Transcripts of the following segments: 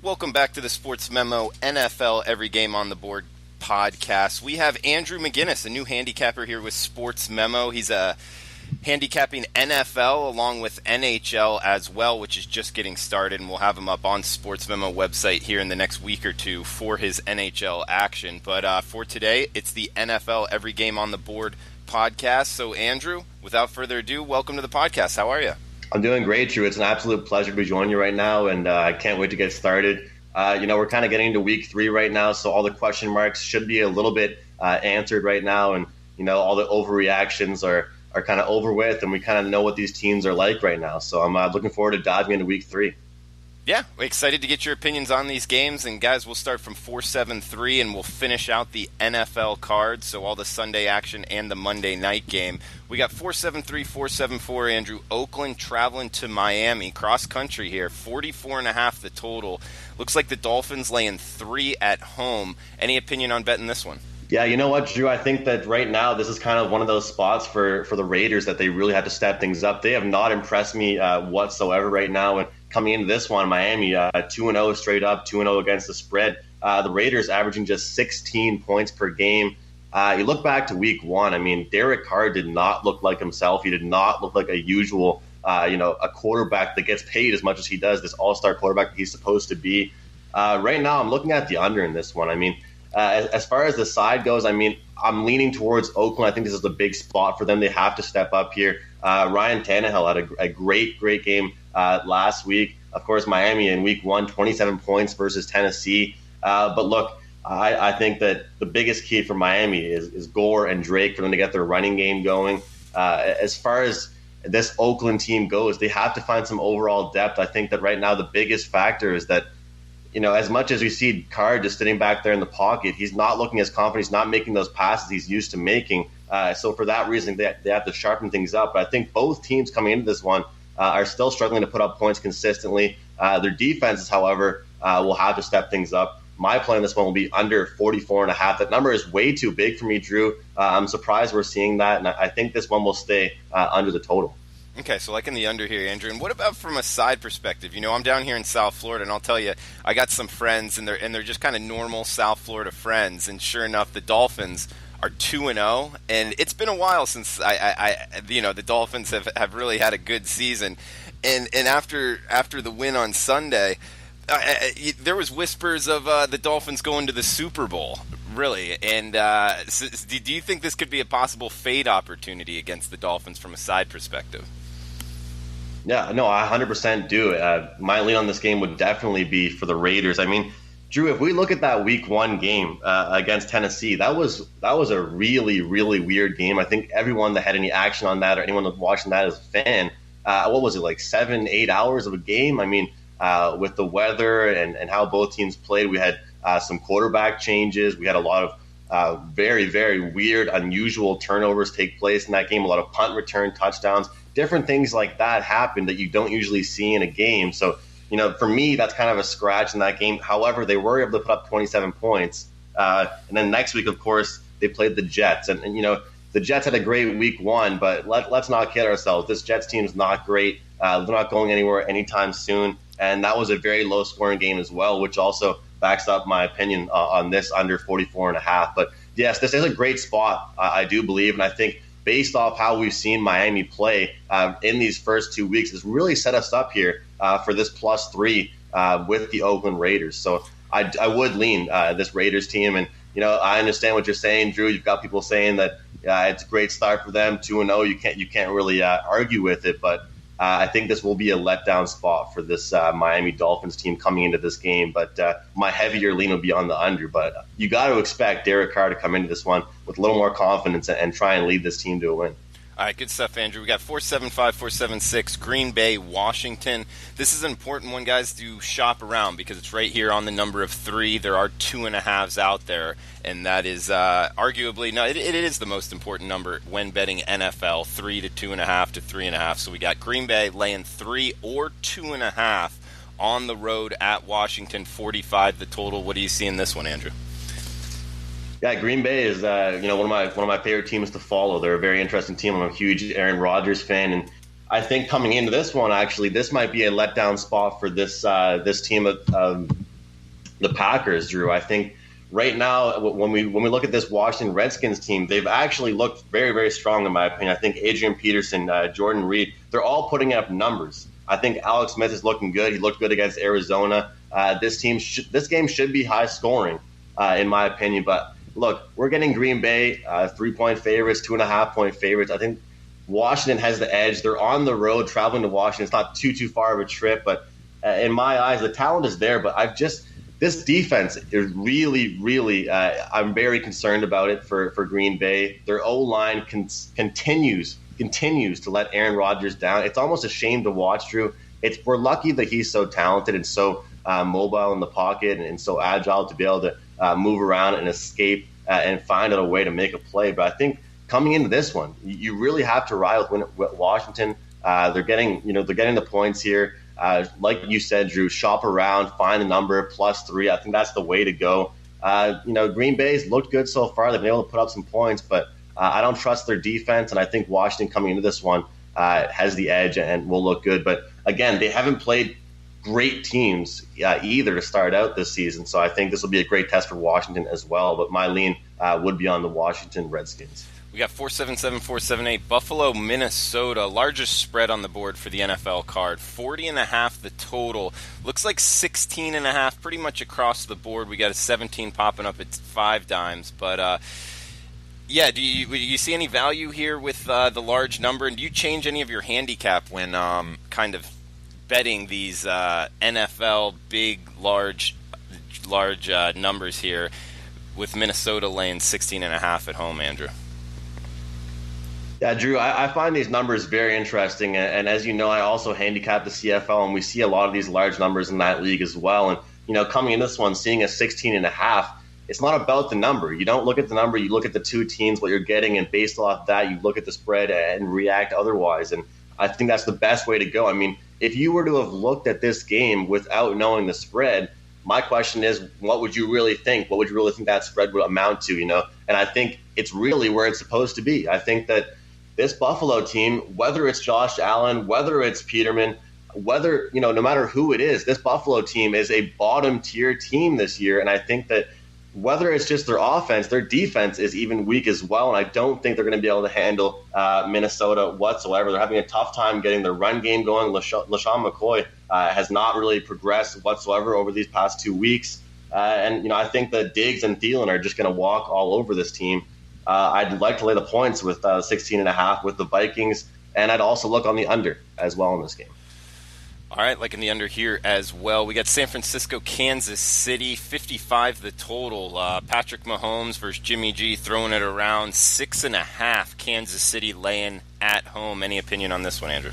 Welcome back to the Sports Memo NFL Every Game on the Board podcast. We have Andrew McInnis, a new handicapper here with Sports Memo. He's handicapping NFL along with NHL as well, which is just getting started, and we'll have him up on Sports Memo website here in the next week or two for his NHL action. But for today, it's the NFL Every Game on the Board podcast. So Andrew, without further ado, welcome to the podcast. How are you? I'm doing great, Drew. It's an absolute pleasure to be joining you right now, and I can't wait to get started. We're kind of getting into week 3 right now, so all the question marks should be a little bit answered right now, and all the overreactions are kind of over with, and we kind of know what these teams are like right now. So I'm looking forward to diving into week 3. Yeah, we're excited to get your opinions on these games. And guys, we'll start from 4-7-3 and we'll finish out the NFL cards, so all the Sunday action and the Monday night game. We got 4-7-3, 4-7-4, Andrew. Oakland traveling to Miami, cross country here, 44.5 the total. Looks like the Dolphins laying 3 at home. Any opinion on betting this one? Yeah, you know what, Drew? I think that right now this is kind of one of those spots for the Raiders that they really have to step things up. They have not impressed me whatsoever right now. And coming into this one, Miami 2-0 straight up, 2-0 against the spread. The Raiders averaging just 16 points per game. You look back to week 1. I mean, Derek Carr did not look like himself. He did not look like a usual, a quarterback that gets paid as much as he does, this all-star quarterback that he's supposed to be. Right now, I'm looking at the under in this one. I mean, as far as the side goes, I mean, I'm leaning towards Oakland. I think this is a big spot for them. They have to step up here. Ryan Tannehill had a great game last week. Of course, Miami in week 1, 27 points versus Tennessee. But look, I think that the biggest key for Miami is Gore and Drake for them to get their running game going. As far as this Oakland team goes, they have to find some overall depth. I think that right now the biggest factor is that, as much as we see Carr just sitting back there in the pocket, he's not looking as confident. He's not making those passes he's used to making. So for that reason, they have to sharpen things up. But I think both teams coming into this one are still struggling to put up points consistently. Their defenses, however, will have to step things up. My play on this one will be under 44.5. That number is way too big for me, Drew. I'm surprised we're seeing that, and I think this one will stay under the total. Okay, so liking the under here, Andrew. And what about from a side perspective? I'm down here in South Florida, and I'll tell you, I got some friends, and they're just kind of normal South Florida friends. And sure enough, the Dolphins are 2-0, and it's been a while since the Dolphins have really had a good season. And after the win on Sunday, there was whispers of the Dolphins going to the Super Bowl, really. And do you think this could be a possible fade opportunity against the Dolphins from a side perspective? Yeah, no, I 100% do. My lean on this game would definitely be for the Raiders. I mean, Drew, if we look at that week 1 game against Tennessee, that was a really, really weird game. I think everyone that had any action on that or anyone that was watching that as a fan, what was it, like 7-8 hours of a game? I mean, with the weather and how both teams played, we had some quarterback changes. We had a lot of very, very weird, unusual turnovers take place in that game, a lot of punt return touchdowns. Different things like that happen that you don't usually see in a game. So, for me, that's kind of a scratch in that game. However, they were able to put up 27 points. And then next week, of course, they played the Jets. And the Jets had a great week 1, but let's not kid ourselves. This Jets team is not great. They're not going anywhere anytime soon. And that was a very low-scoring game as well, which also backs up my opinion on this under 44.5. But, yes, this is a great spot, I do believe. And I think based off how we've seen Miami play in these first 2 weeks, has really set us up here for this +3 with the Oakland Raiders. So I would lean this Raiders team. And, I understand what you're saying, Drew. You've got people saying that it's a great start for them, 2-0. You can't really argue with it. But I think this will be a letdown spot for this Miami Dolphins team coming into this game. But my heavier lean will be on the under. But you got to expect Derek Carr to come into this one with a little more confidence and try and lead this team to a win. All right, good stuff, Andrew. We got 4-7-5, 4-7-6, Green Bay, Washington. This is an important one, guys, to shop around because it's right here on the number of 3. There are 2.5s out there, and that is arguably, no, it is the most important number when betting NFL, 3 to 2.5 to 3.5. So we got Green Bay laying 3 or 2.5 on the road at Washington, 45 the total. What do you see in this one, Andrew? Yeah, Green Bay is one of my favorite teams to follow. They're a very interesting team. I'm a huge Aaron Rodgers fan, and I think coming into this one, actually, this might be a letdown spot for this team. the Packers, Drew. I think right now, when we look at this Washington Redskins team, they've actually looked very, very strong in my opinion. I think Adrian Peterson, Jordan Reed, they're all putting up numbers. I think Alex Smith is looking good. He looked good against Arizona. This game should be high scoring, in my opinion. But look, we're getting Green Bay 3-point favorites, 2.5-point favorites. I think Washington has the edge. They're on the road traveling to Washington. It's not too far of a trip, but in my eyes, the talent is there. But this defense is really, I'm very concerned about it for Green Bay. Their O-line continues to let Aaron Rodgers down. It's almost a shame to watch, Drew. We're lucky that he's so talented and so mobile in the pocket and so agile to be able to move around and escape and find a way to make a play. But I think coming into this one, you really have to ride with Washington. They're getting the points here. Like you said, Drew, shop around, find a number, +3. I think that's the way to go. Green Bay's looked good so far. They've been able to put up some points, but I don't trust their defense, and I think Washington coming into this one has the edge and will look good. But again, they haven't played great teams either to start out this season, so I think this will be a great test for Washington as well. But my lean would be on the Washington Redskins. We got 477, 478, Buffalo, Minnesota. Largest spread on the board for the NFL card. 40.5 the total. Looks like 16.5 pretty much across the board. We got a 17 popping up at 5 dimes. But, do you see any value here with the large number? And do you change any of your handicap when kind of betting these NFL big, large numbers here with Minnesota laying 16.5 at home, Andrew? Yeah, Drew, I find these numbers very interesting. And as you know, I also handicap the CFL, and we see a lot of these large numbers in that league as well. And, coming in this one, seeing a 16.5, it's not about the number. You don't look at the number. You look at the two teams, what you're getting, and based off that, you look at the spread and react otherwise. And I think that's the best way to go. I mean, if you were to have looked at this game without knowing the spread, my question is, what would you really think? What would you really think that spread would amount to, And I think it's really where it's supposed to be. I think that this Buffalo team, whether it's Josh Allen, whether it's Peterman, whether, no matter who it is, this Buffalo team is a bottom tier team this year. And I think that whether it's just their offense, their defense is even weak as well. And I don't think they're going to be able to handle Minnesota whatsoever. They're having a tough time getting their run game going. LaShawn McCoy has not really progressed whatsoever over these past 2 weeks. And I think that Diggs and Thielen are just going to walk all over this team. I'd like to lay the points with 16.5 with the Vikings, and I'd also look on the under as well in this game. All right, like in the under here as well. We got San Francisco, Kansas City, 55 the total. Patrick Mahomes versus Jimmy G throwing it around. 6.5 Kansas City laying at home. Any opinion on this one, Andrew?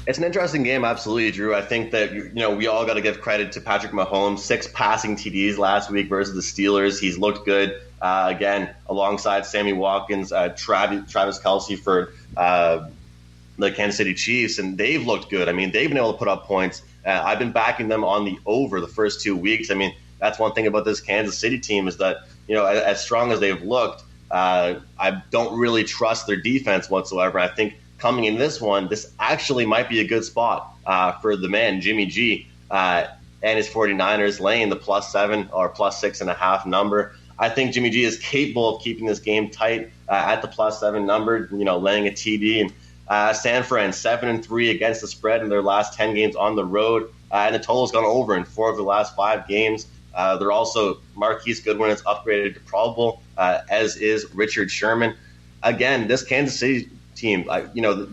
It's an interesting game, absolutely, Drew. I think that we all got to give credit to Patrick Mahomes. 6 passing TDs last week versus the Steelers. He's looked good. Again, alongside Sammy Watkins, Travis Kelce for the Kansas City Chiefs, and they've looked good. I mean, they've been able to put up points. I've been backing them on the over the first 2 weeks. I mean, that's one thing about this Kansas City team is that, as strong as they've looked, I don't really trust their defense whatsoever. I think coming in this one, this actually might be a good spot for the man, Jimmy G, and his 49ers laying the +7 or +6.5 number. I think Jimmy G is capable of keeping this game tight at the +7 number, laying a TD. And San Fran, 7-3 against the spread in their last 10 games on the road. And the total's gone over in 4 of the last 5 games. They're also Marquise Goodwin is upgraded to probable, as is Richard Sherman. Again, this Kansas City team,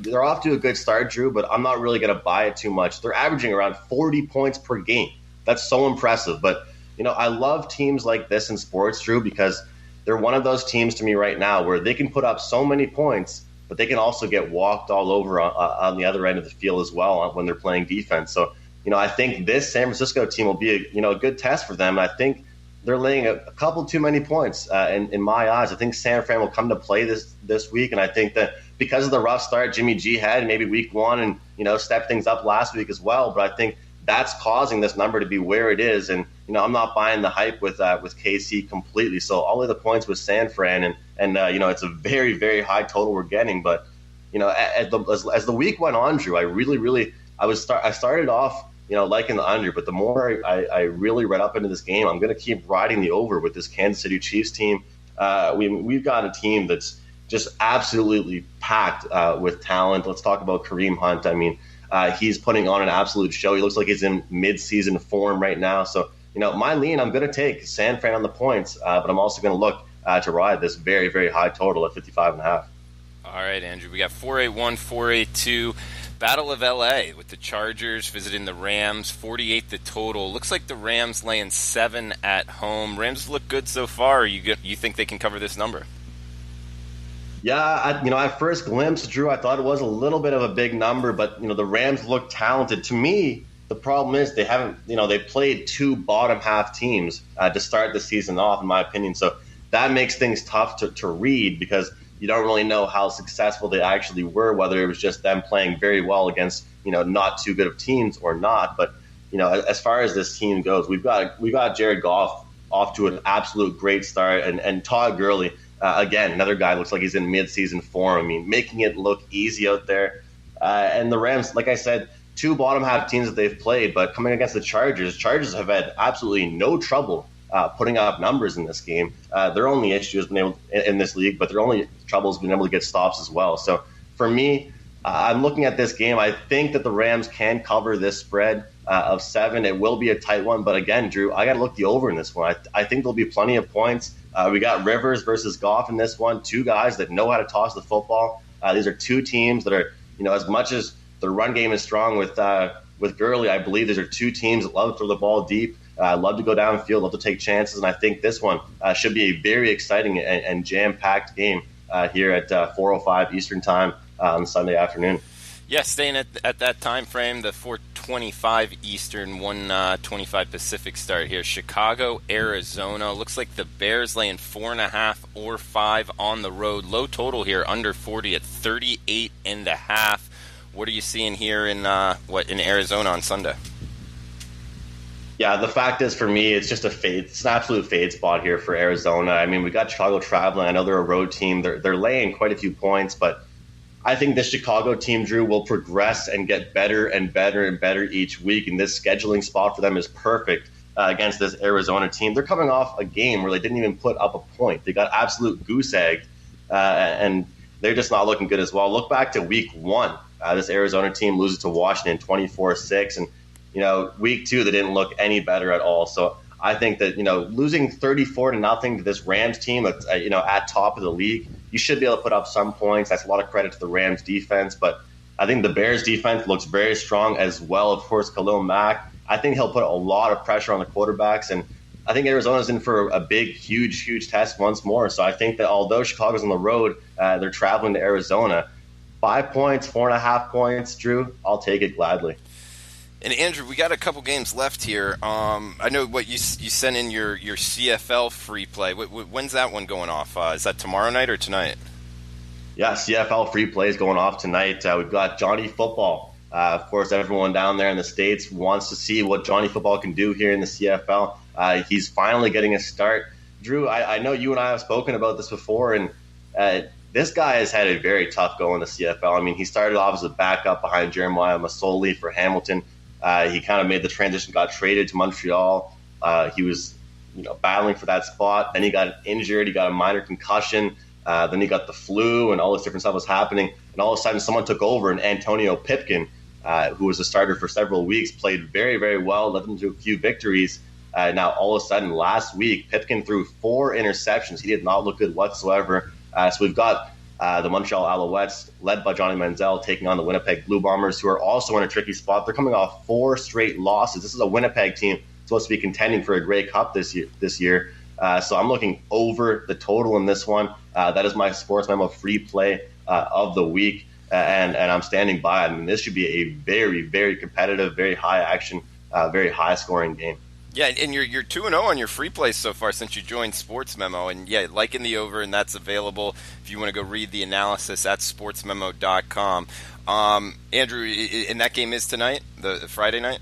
they're off to a good start, Drew, but I'm not really going to buy it too much. They're averaging around 40 points per game. That's so impressive. But I love teams like this in sports, Drew, because they're one of those teams to me right now where they can put up so many points, but they can also get walked all over on the other end of the field as well when they're playing defense. So, I think this San Francisco team will be a good test for them. And I think they're laying a couple too many points in my eyes. I think San Fran will come to play this week, and I think that because of the rough start Jimmy G had maybe week 1 and stepped things up last week as well, but I think that's causing this number to be where it is. And, I'm not buying the hype with KC completely. So all of the points with San Fran and it's a very, very high total we're getting. But, as the week went on, Drew, I started off liking the under. But the more I really read up into this game, I'm going to keep riding the over with this Kansas City Chiefs team. We've got a team that's just absolutely packed with talent. Let's talk about Kareem Hunt. I mean, he's putting on an absolute show. He looks like he's in mid-season form right now. So, my lean, I'm going to take San Fran on the points, but I'm also going to look to ride this very, very high total at 55.5. All right, Andrew. We got 481, 482. Battle of L.A. with the Chargers visiting the Rams. 48 the total. Looks like the Rams laying 7 at home. Rams look good so far. You think they can cover this number? Yeah, at first glimpse, Drew, I thought it was a little bit of a big number, but the Rams look talented. To me, the problem is they haven't, they played 2 bottom half teams to start the season off, in my opinion. So that makes things tough to read because you don't really know how successful they actually were, whether it was just them playing very well against, not too good of teams or not. But, as far as this team goes, we've got Jared Goff off to an absolute great start, and Todd Gurley, again, another guy looks like he's in mid-season form. I mean, making it look easy out there. And the Rams, like I said, 2 bottom half teams that they've played, but coming against the Chargers have had absolutely no trouble putting up numbers in this game. Their only issue has been able in this league, but their only trouble has been able to get stops as well. So for me, I'm looking at this game. I think that the Rams can cover this spread of 7. It will be a tight one, but again, Drew, I got to look the over in this one. I think there'll be plenty of points. We got Rivers versus Goff in this one. 2 guys that know how to toss the football. These are 2 teams that are, as much as the run game is strong with Gurley, I believe these are 2 teams that love to throw the ball deep. Love to go downfield, love to take chances, and I think this one should be a very exciting and jam-packed game here at 4:05 Eastern Time on Sunday afternoon. Yeah, staying at that time frame, the 4:25 Eastern, 1:25 Pacific start here. Chicago, Arizona. Looks like the Bears laying 4.5 or 5 on the road. Low total here, under 40 at 38.5. What are you seeing here in Arizona on Sunday? Yeah, the fact is for me, it's just a fade. It's an absolute fade spot here for Arizona. I mean, we got Chicago traveling. I know they're a road team. They're laying quite a few points, but I think this Chicago team, Drew, will progress and get better and better and better each week. And this scheduling spot for them is perfect against this Arizona team. They're coming off a game where they didn't even put up a point. They got absolute goose-egged, and they're just not looking good as well. Look back to week 1. This Arizona team loses to Washington 24-6, and week 2, they didn't look any better at all. So I think that, losing 34-0 to this Rams team that's, at top of the league, you should be able to put up some points. That's a lot of credit to the Rams defense. But I think the Bears defense looks very strong as well. Of course, Khalil Mack, I think he'll put a lot of pressure on the quarterbacks. And I think Arizona's in for a big, huge test once more. So I think that although Chicago's on the road, they're traveling to Arizona. 5 points, 4.5 points, Drew, I'll take it gladly. And Andrew, we got a couple games left here. I know what you sent in your CFL free play. When's that one going off? Is that tomorrow night or tonight? Yeah, CFL free play is going off tonight. We've got Johnny Football. Of course, everyone down there in the States wants to see what Johnny Football can do here in the CFL. He's finally getting a start. Drew, I know you and I have spoken about this before, and this guy has had a very tough go in the CFL. I mean, he started off as a backup behind Jeremiah Masoli for Hamilton. He kind of made the transition, got traded to Montreal. He was, battling for that spot. Then he got injured. He got a minor concussion. Then he got the flu, and all this different stuff was happening. And all of a sudden, someone took over, and Antonio Pipkin, who was a starter for several weeks, played very, very well, led them to a few victories. Now, all of a sudden, last week, Pipkin threw 4 interceptions. He did not look good whatsoever. So we've got the Montreal Alouettes, led by Johnny Manziel, taking on the Winnipeg Blue Bombers, who are also in a tricky spot. They're coming off 4 straight losses. This is a Winnipeg team supposed to be contending for a Grey Cup this year. So I'm looking over the total in this one. That is my Sports Memo free play of the week, and I'm standing by. I mean, this should be a very, very competitive, very high action, very high scoring game. Yeah, and you're 2-0 on your free plays so far since you joined Sports Memo. And yeah, liking the over, and that's available if you want to go read the analysis at sportsmemo.com. Andrew, and that game is tonight, the Friday night?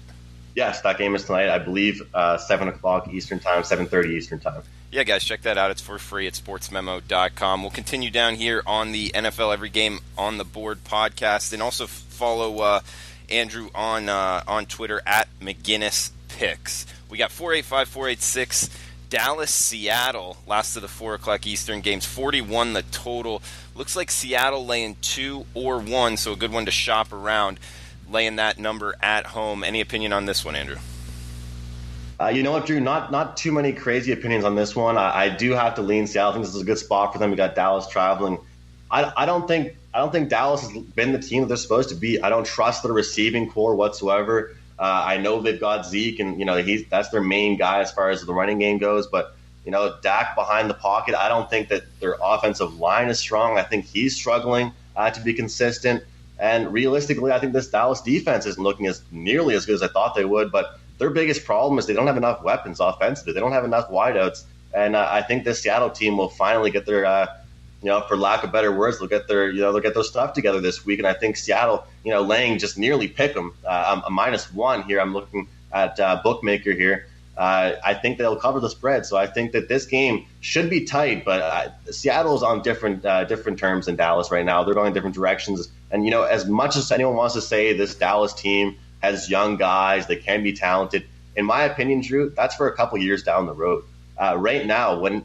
Yes, that game is tonight. I believe 7 o'clock Eastern Time, 7:30 Eastern Time. Yeah, guys, check that out. It's for free at sportsmemo.com. We'll continue down here on the NFL Every Game on the Board podcast, and also follow Andrew on Twitter at McInnis Picks. We got 485-486 Dallas, Seattle, last of the 4 o'clock Eastern games, 41 the total. Looks like Seattle laying 2 or 1, so a good one to shop around, laying that number at home. Any opinion on this one, Andrew? You know what, Drew? Not too many crazy opinions on this one. I do have to lean Seattle. I think this is a good spot for them. We got Dallas traveling. I don't think Dallas has been the team that they're supposed to be. I don't trust their receiving core whatsoever. I know they've got Zeke, and that's their main guy as far as the running game goes. But Dak behind the pocket, I don't think that their offensive line is strong. I think he's struggling to be consistent. And realistically, I think this Dallas defense isn't looking nearly as good as I thought they would. But their biggest problem is they don't have enough weapons offensively. They don't have enough wideouts. And I think this Seattle team will finally get their for lack of better words, they'll get their stuff together this week. And I think Seattle, laying just nearly pick them a -1 here. I'm looking at bookmaker here. I think they'll cover the spread. So I think that this game should be tight, but Seattle's on different terms than Dallas right now. They're going different directions. And, as much as anyone wants to say this Dallas team has young guys, they can be talented, in my opinion, Drew, that's for a couple years down the road. Right now, when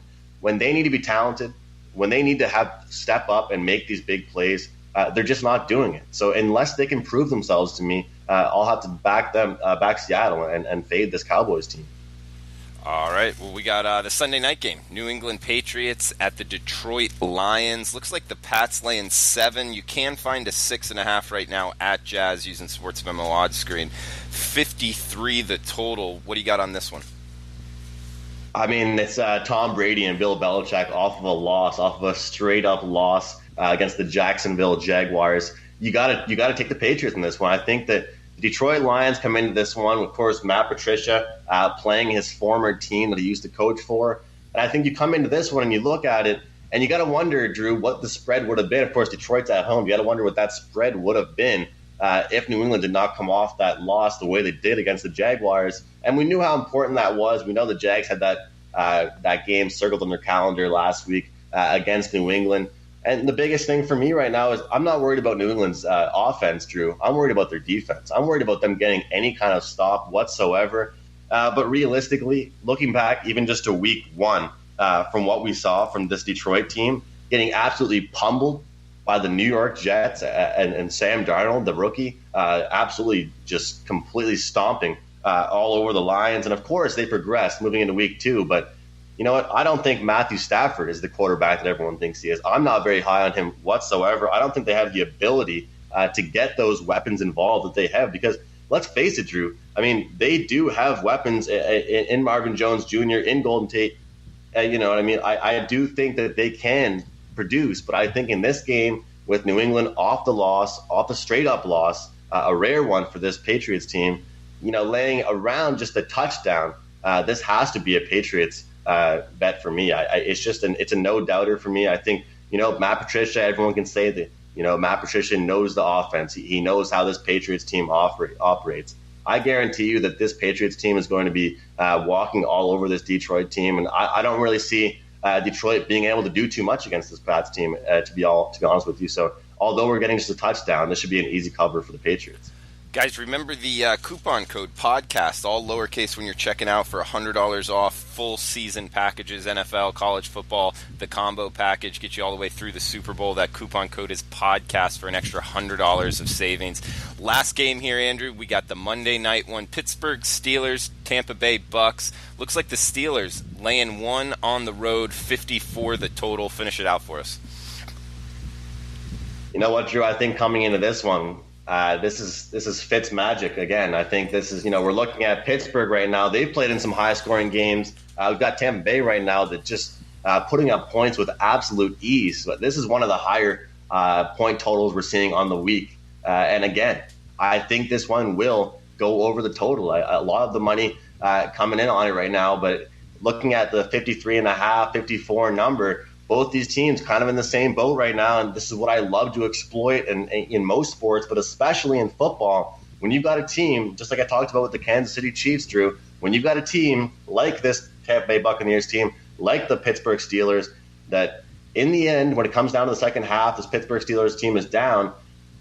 they need to be talented, when they need to step up and make these big plays, they're just not doing it. So unless they can prove themselves to me, I'll have to back Seattle and fade this Cowboys team. All right. Well, we got the Sunday night game. New England Patriots at the Detroit Lions. Looks like the Pats laying 7. You can find a 6.5 right now at Jazz using Sports Memo odds screen. 53 the total. What do you got on this one? I mean, it's Tom Brady and Bill Belichick off of a straight-up loss against the Jacksonville Jaguars. You got to take the Patriots in this one. I think that the Detroit Lions come into this one, of course, Matt Patricia playing his former team that he used to coach for. And I think you come into this one and you look at it, and you got to wonder, Drew, what the spread would have been. Of course, Detroit's at home. You got to wonder what that spread would have been if New England did not come off that loss the way they did against the Jaguars. And we knew how important that was. We know the Jags had that game circled on their calendar last week against New England. And the biggest thing for me right now is I'm not worried about New England's offense, Drew. I'm worried about their defense. I'm worried about them getting any kind of stop whatsoever. But realistically, looking back even just to week 1, from what we saw from this Detroit team, getting absolutely pummeled by the New York Jets and Sam Darnold, the rookie, absolutely just completely stomping all over the Lions. And, of course, they progressed moving into week 2. But you know what? I don't think Matthew Stafford is the quarterback that everyone thinks he is. I'm not very high on him whatsoever. I don't think they have the ability to get those weapons involved that they have because, let's face it, Drew, I mean, they do have weapons in Marvin Jones Jr., in Golden Tate. You know what I mean? I do think that they can produce, but I think in this game with New England off the straight-up loss, a rare one for this Patriots team, laying around just a touchdown, this has to be a Patriots bet for me. It's a no-doubter for me. I think, Matt Patricia, everyone can say that, Matt Patricia knows the offense. He knows how this Patriots team operates. I guarantee you that this Patriots team is going to be walking all over this Detroit team, and I don't really see Detroit being able to do too much against this Pats team, to be honest with you. So although we're getting just a touchdown, this should be an easy cover for the Patriots. Guys, remember the coupon code podcast, all lowercase, when you're checking out for $100 off full season packages, NFL, college football, the combo package, get you all the way through the Super Bowl. That coupon code is podcast for an extra $100 of savings. Last game here, Andrew, we got the Monday night one, Pittsburgh Steelers, Tampa Bay Bucks. Looks like the Steelers laying 1 on the road, 54 the total. Finish it out for us. You know what, Drew? I think coming into this one, this is Fitz magic again. I think this is, we're looking at Pittsburgh right now. They've played in some high-scoring games. We've got Tampa Bay right now that just putting up points with absolute ease. But this is one of the higher point totals we're seeing on the week. And again, I think this one will go over the total. A lot of the money coming in on it right now. But looking at the 53.5, 54 number, both these teams kind of in the same boat right now, and this is what I love to exploit in most sports, but especially in football. When you've got a team, just like I talked about with the Kansas City Chiefs, Drew, when you've got a team like this Tampa Bay Buccaneers team, like the Pittsburgh Steelers, that in the end, when it comes down to the second half, this Pittsburgh Steelers team is down,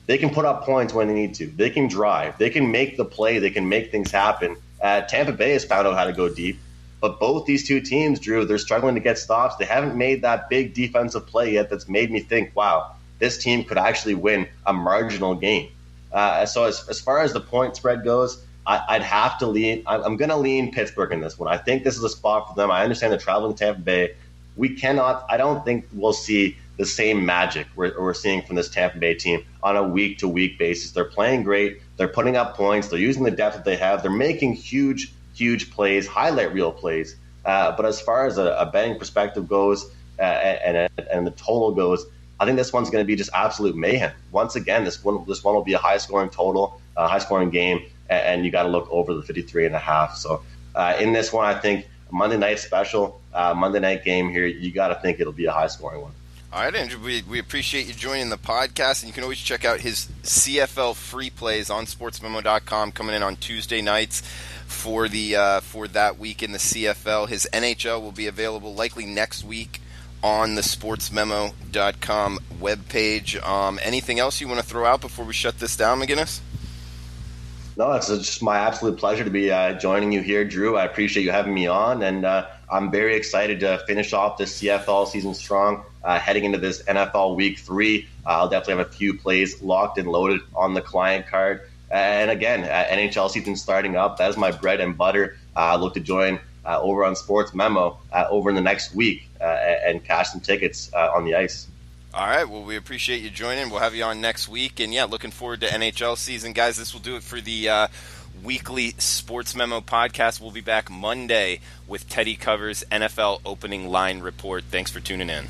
They can put up points when they need to. They can drive. They can make the play. They can make things happen. Tampa Bay has found out how to go deep. But both these two teams, Drew, they're struggling to get stops. They haven't made that big defensive play yet that's made me think, wow, this team could actually win a marginal game. So as far as the point spread goes, I'd have to lean. I'm going to lean Pittsburgh in this one. I think this is a spot for them. I understand they're traveling to Tampa Bay. I don't think we'll see the same magic we're seeing from this Tampa Bay team on a week-to-week basis. They're playing great. They're putting up points. They're using the depth that they have. They're making huge plays, highlight reel plays. But as far as a betting perspective goes and the total goes, I think this one's going to be just absolute mayhem. Once again, this one will be a high-scoring total, a high-scoring game, and you got to look over the 53.5. So in this one, I think Monday night special, Monday night game here, you got to think it'll be a high-scoring one. All right, Andrew, we appreciate you joining the podcast, and you can always check out his CFL free plays on sportsmemo.com coming in on Tuesday nights for that week in the CFL. His NHL will be available likely next week on the sportsmemo.com webpage. Anything else you want to throw out before we shut this down, McInnis? No, it's just my absolute pleasure to be joining you here, Drew. I appreciate you having me on, and I'm very excited to finish off this CFL season strong. Heading into this NFL Week 3, I'll definitely have a few plays locked and loaded on the client card. And again, NHL season starting up. That is my bread and butter. I look to join over on Sports Memo over in the next week and cash some tickets on the ice. All right, well, we appreciate you joining. We'll have you on next week. And, yeah, looking forward to NHL season. Guys, this will do it for the weekly Sports Memo podcast. We'll be back Monday with Teddy Covers' NFL opening line report. Thanks for tuning in.